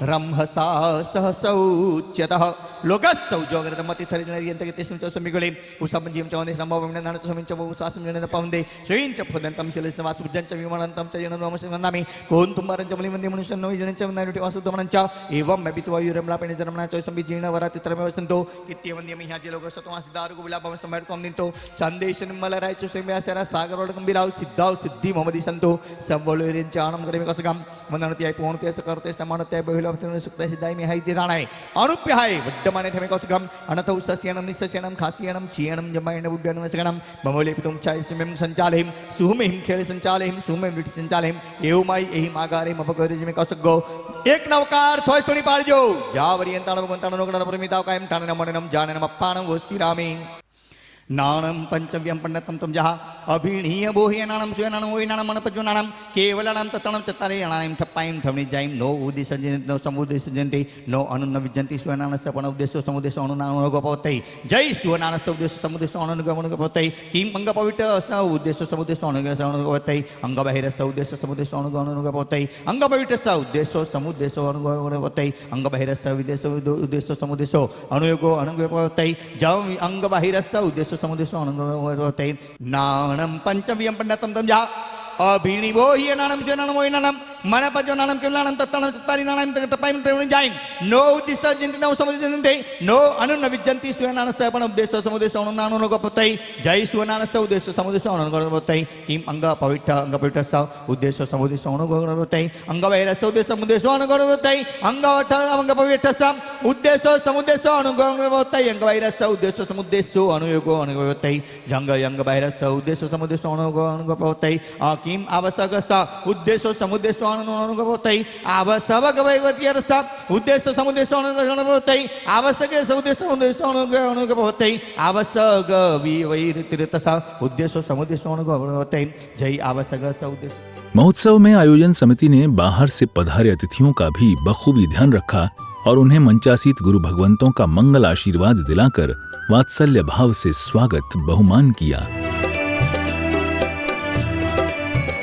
S3: रंहसा सहसौच्यतः लोकस्सौ जोगरदमतिथरिजनरियन्तगतेषु च समिगुळे उसमजीवं च वन्दे सम्भवं ननतु समिं च बहुसासं जनन पवन्दे श्रीं च फुदन्तं शिलसवासुभ्जं च विमानन्तं च जननमस्य वन्दामि कोन्तुम्बरं च मलिवन्दे मनुष्यं नो विजनं च वन्दामि वासुदमनं च एवं मैं बितुवायुरमलापेण जन्मना च संविजीर्ण वरातित्रमेव सन्तो कित्यवन्द्यं ह्याजे लोकसत्त्वं सिद्धारुगु विलापं समर्पं निन्तो चन्देशन मलराय च श्रीम्यासरा सागरवडगंभीराव सिद्धाव सिद्धि मोहम्मदी सन्तो संवलोरें च आनम करेमि कसगम वन्दनत्याय पूर्णत्याय सकर्ते समानत्याय बहुलवतन सुक्ताय सिद्धाय मे हाय दिदानाय अनुप्याय वड्डमाने ठेमे कसगम अनतौ सस्यनं निसस्यनं खास्यनं चीयनं जमायन बुड्डनं सगनं ममोलेपितुं चाय सिमें संचालेहिं सुहुमेहिं खेल संचालेहिं सुहुमें विट संचालेहिं एवमाई एहि मागारे मपगरे जिमे कसगो एक नवकार थोय सोनी पाळजो जावरियंतान भगवंतान नोगण परमिताव कायम तानन मननम जाननम अप्पानं वसिरामि नाणं पंचव्यं पंडितं तम जहा अभिणीय बोह्यनानं सुयनानं ओयनानं मनपज्वनानं केवलानं ततनं चत्तारेयानां थप्पायं थमनि जायं नो उद्देशजन्ति नो समुद्देशजन्ति नो अनुन्न विजन्ति सुयनानस्य पण उद्देशो समुद्देशो अनुनानो गोपवतै जय सुयनानस्य उद्देशो समुद्देशो अनुगमन गोपवतै किं अंगपविट स उद्देशो समुद्देशो अनुगमनगोपवतै अंगबहिरस्य उद्देशो समुद्देशो अनुगमनगोपवतै अंगपविटस्य उद्देशो समुद्देशो अनुगमनगोपवतै अंगबहिरस्य उद्देशो उद्देशो समुद्देशो अनुयोगो अनुगमनगोपवतै जं अंगबहिरस्य उद्देशो समुद्देशो अनुगमनगोपवतै नाणं पंचव्यं पंडितं तम जहा अभिनिवो ह्यनानं सुयनानं ओयनानं mana pajonanam kemlanam tatanam tatari nanam tatapaim tevun jaim no uddisa jintina samudjante no anunna vijjanti suyanana sapana uddesa samudesa onanano gopatai jai suyanana sa uddesa samudesa onanano gopatai kim anga pavita sa uddesa samudesa onanano gopatai anga vaira sa uddesa samudesa onanano gopatai anga vata anga pavita sa uddesa samudesa onanano gopatai anga vaira sa uddesa samudesa anuyogo onanano gopatai janga yanga vaira sa uddesa samudesa onanano gopatai kim avasaga sa uddesa samudesa onanano gopatai avasavaga vaigvatiyarsa uddesa samudesa onanano gopatai avasage sa uddesa samudesa onanano gopatai avasaga vivairitirtasa उद्देश्य समुद्देश्य होते जय आवश्यक उद्देश्य।
S1: महोत्सव में आयोजन समिति ने बाहर से पधारे अतिथियों का भी बखूबी ध्यान रखा और उन्हें मंचासीत गुरु भगवंतों का मंगल आशीर्वाद दिलाकर वात्सल्य भाव से स्वागत बहुमान किया।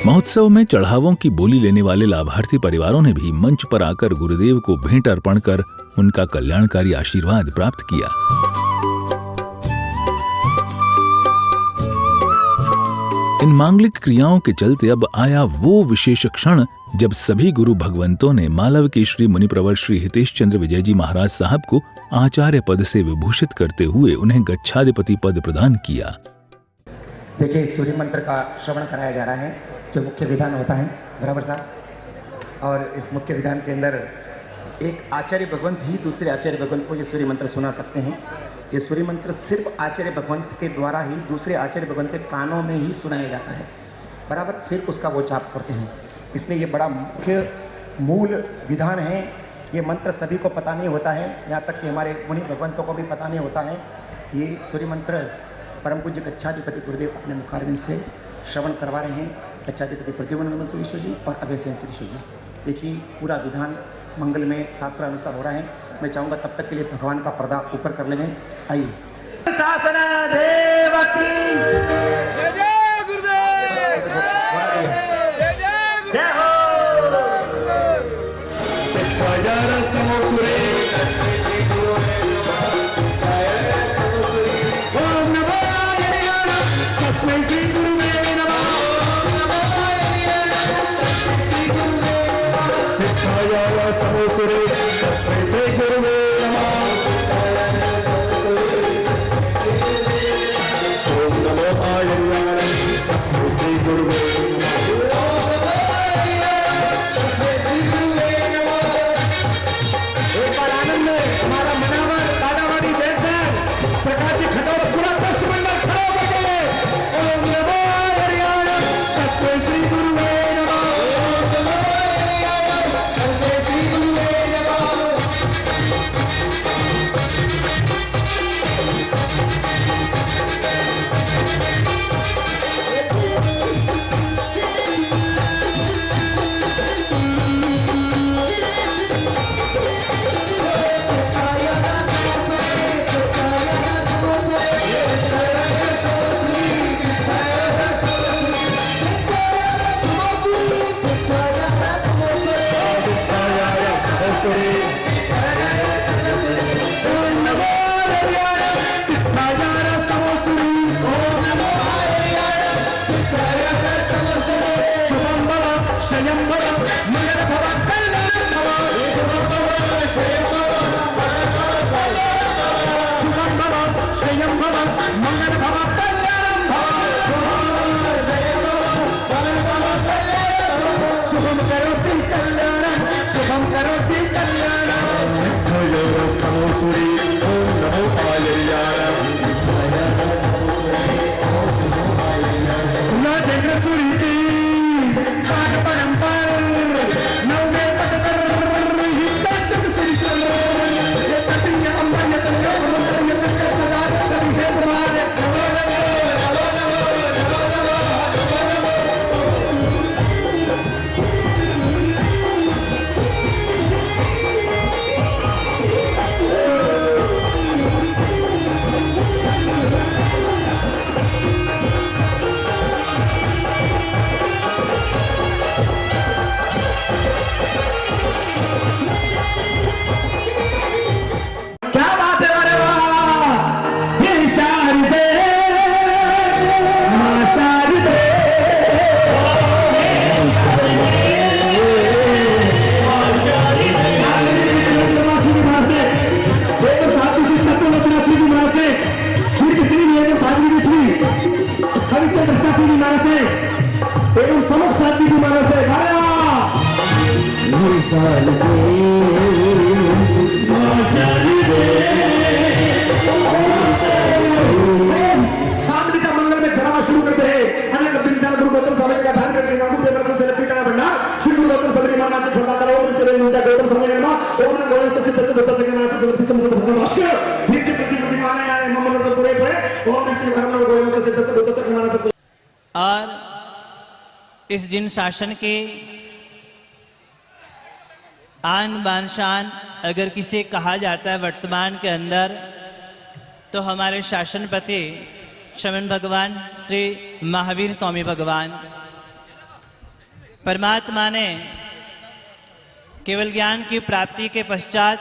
S1: महोत्सव में चढ़ावों की बोली लेने वाले लाभार्थी परिवारों ने भी मंच पर आकर गुरुदेव को भेंट अर्पण कर उनका कल्याणकारी आशीर्वाद प्राप्त किया। इन मांगलिक क्रियाओं के चलते अब आया वो विशेष क्षण जब सभी गुरु भगवंतों ने मालव के श्री मुनि प्रवर श्री हितेश चंद्र विजय जी महाराज साहब को आचार्य पद से विभूषित करते हुए उन्हें गच्छाधिपति पद प्रदान किया।
S7: देखिए, सूर्य मंत्र का श्रवण कराया जा रहा है जो मुख्य विधान होता है बराबर साहब, और इस मुख्य विधान के अंदर एक आचार्य भगवंत ही दूसरे आचार्य भगवंत को ये सूर्य मंत्र सुना सकते हैं। ये सूर्य मंत्र सिर्फ आचार्य भगवंत के द्वारा ही दूसरे आचार्य भगवंत के कानों में ही सुनाया जाता है बराबर, फिर उसका वो जाप करते हैं। इसलिए ये बड़ा मुख्य मूल विधान है। ये मंत्र सभी को पता नहीं होता है, यहाँ तक कि हमारे मुनि भगवंतों को भी पता नहीं होता है। ये सूर्य मंत्र परम पूज्य गच्छाधिपति गुरुदेव अपने मुखारविंद से श्रवण करवा रहे हैं। गच्छाधिपति प्रद्युम्न सुरीश्वर जी और अभय सेन सुरीश्वर जी। देखिए, पूरा विधान मंगल में शास्त्र अनुसार हो रहा है। मैं चाहूंगा तब तक के लिए भगवान का पर्दा ऊपर कर लेंगे। आइए। शासन देव की जय गुरुदेव, जय हो।
S6: Om Namo Aaya
S16: इस जिन शासन के आन बान शान अगर किसे कहा जाता है वर्तमान के अंदर, तो हमारे शासनपति शमन भगवान श्री महावीर स्वामी भगवान परमात्मा ने केवल ज्ञान की प्राप्ति के पश्चात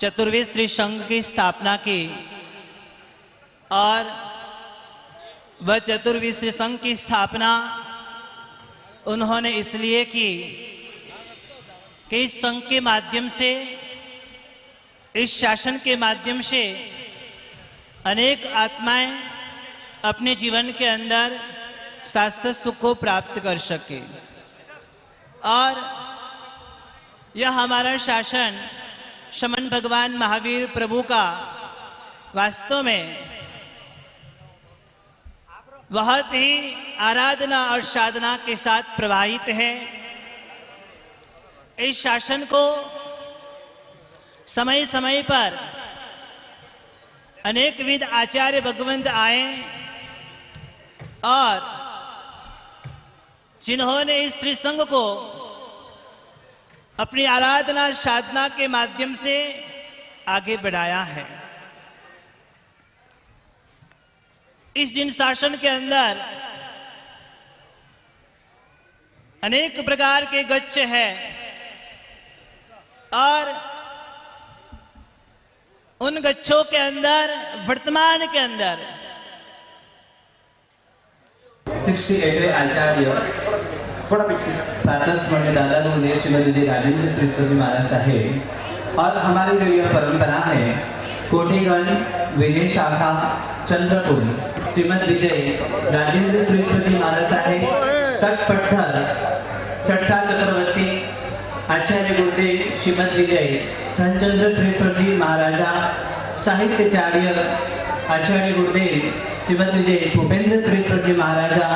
S16: चतुर्वेद स्त्री संघ की स्थापना की। और वह चतुर्वेद स्त्री संघ की स्थापना उन्होंने इसलिए की कि इस संघ के माध्यम से, इस शासन के माध्यम से अनेक आत्माएं अपने जीवन के अंदर शाश्वत सुख को प्राप्त कर सके। और यह हमारा शासन शमन भगवान महावीर प्रभु का वास्तव में बहुत ही आराधना और साधना के साथ प्रवाहित है। इस शासन को समय समय पर अनेक विध आचार्य भगवंत आए और जिन्होंने इस त्रिसंघ को अपनी आराधना साधना के माध्यम से आगे बढ़ाया है। इस जिन शासन के अंदर अनेक प्रकार के गच्छ है और उन गच्छों के अंदर वर्तमान के अंदर
S17: 68वें आचार्य प्रातः स्मरणीय दादा गुरुदेव श्रीमती राजेंद्र सरस्वती महाराज साहेब और हमारी जो यह परंपरा है कोटिगंज विजय शाखा चंद्रपुर श्रीमद विजय राजेंद्र सरस्वती महाराज साहेब तत्पट्टर छठा चक्रवर्ती आचार्य गुरुदेव श्रीमद विजय धनचंद्र सरस्वती महाराजा साहित्याचार्य आचार्य गुरुदेव श्रीमद विजय भूपेंद्र सरस्वती महाराजा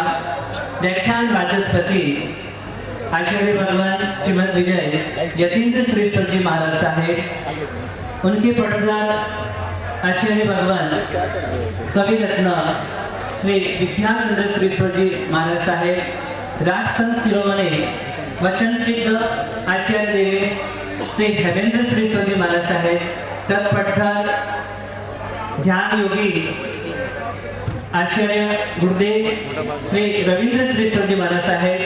S17: व्याख्यान वाचस्पति आचार्य भगवान श्रीमद विजय यतीन्द्र सरस्वती महाराज साहेब, उनके पटदार आचार्य भगवान कवि रत्न श्री विद्याचंद्र सरस्वती महाराज साहेब, राजसंत शिरोमणि वचन सिद्ध आचार्य देवेश श्री हेमेंद्र सरस्वती महाराज साहेब, तत्पट्टर ध्यान योगी आचार्य गुरुदेव श्री रविंद्र सरस्वती महाराज साहेब,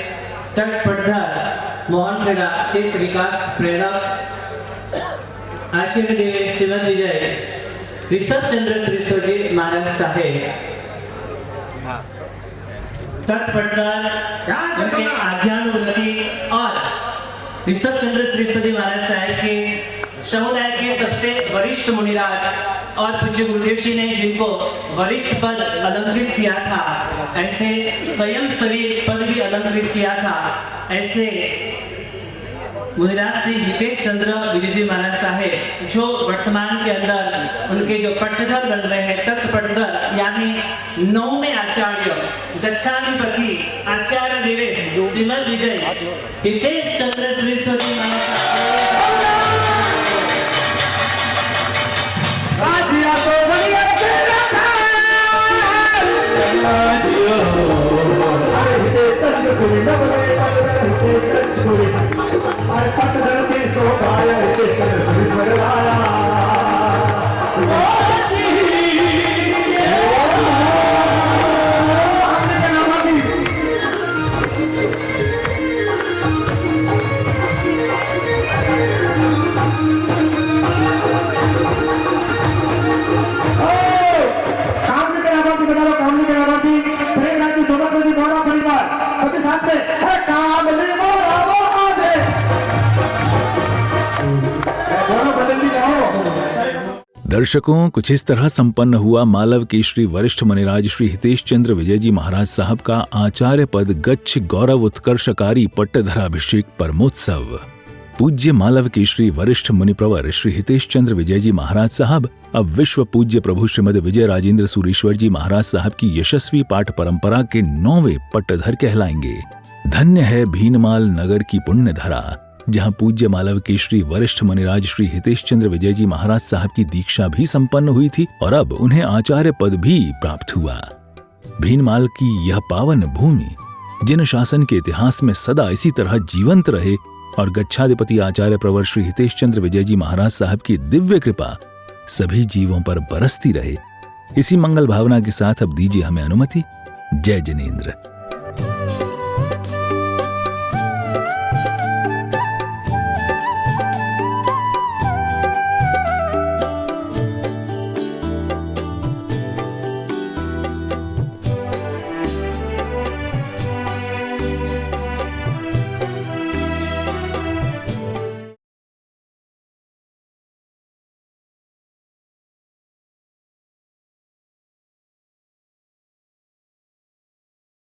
S17: तत्पट्टर मोहन खेड़ा तीर्थ विकास प्रेरक आचार्य देवेश श्रीमद विजय ऋषभ चंद्र सरस्वती महाराज साहेब, तत्पट्टर उनके आज्ञानुवर्ती और ऋषभ चंद्र सरस्वती महाराज साहेब के समुदाय के सबसे वरिष्ठ मुनिराज और पूज्य गुरुदेव जी ने जिनको वरिष्ठ पद अलंकृत किया था, ऐसे स्वयं स्तरीय पद भी अलंकृत किया था, ऐसे मुनिराज श्री हितेश चंद्र विजय जी महाराज साहेब जो वर्तमान के अंदर उनके जो पट्टधर बन रहे हैं, तत्पट्टधर यानी 9वें आचार्य गच्छाधिपति आचार्य देवेश श्रीमद विजय हितेश चंद्र सरस्वती
S1: दर्शकों, कुछ इस तरह संपन्न हुआ मालव के श्री वरिष्ठ मुनिराज श्री हितेश चंद्र विजय जी महाराज साहब का आचार्य पद गच्छ गौरव उत्कर्षकारी पट्टधराभिषेक परमोत्सव। पूज्य मालव के श्री वरिष्ठ मुनिप्रवर श्री हितेश चंद्र विजय जी महाराज साहब अब विश्व पूज्य प्रभु श्रीमद विजय राजेंद्र सूरीश्वर जी महाराज साहब की यशस्वी पाठ परंपरा के 9वें पट्टधर कहलाएंगे। धन्य है भीनमाल नगर की पुण्य धरा, जहां पूज्य मालव के श्री वरिष्ठ मुनिराज श्री हितेश चंद्र विजय जी महाराज साहब की दीक्षा भी संपन्न हुई थी और अब उन्हें आचार्य पद भी प्राप्त हुआ। भीनमाल की यह पावन भूमि जिन शासन के इतिहास में सदा इसी तरह जीवंत रहे और गच्छाधिपति आचार्य प्रवर श्री हितेश चंद्र विजय जी महाराज साहब की दिव्य कृपा सभी जीवों पर बरसती रहे। इसी मंगल भावना के साथ अब दीजिए हमें अनुमति। जय जिनेंद्र।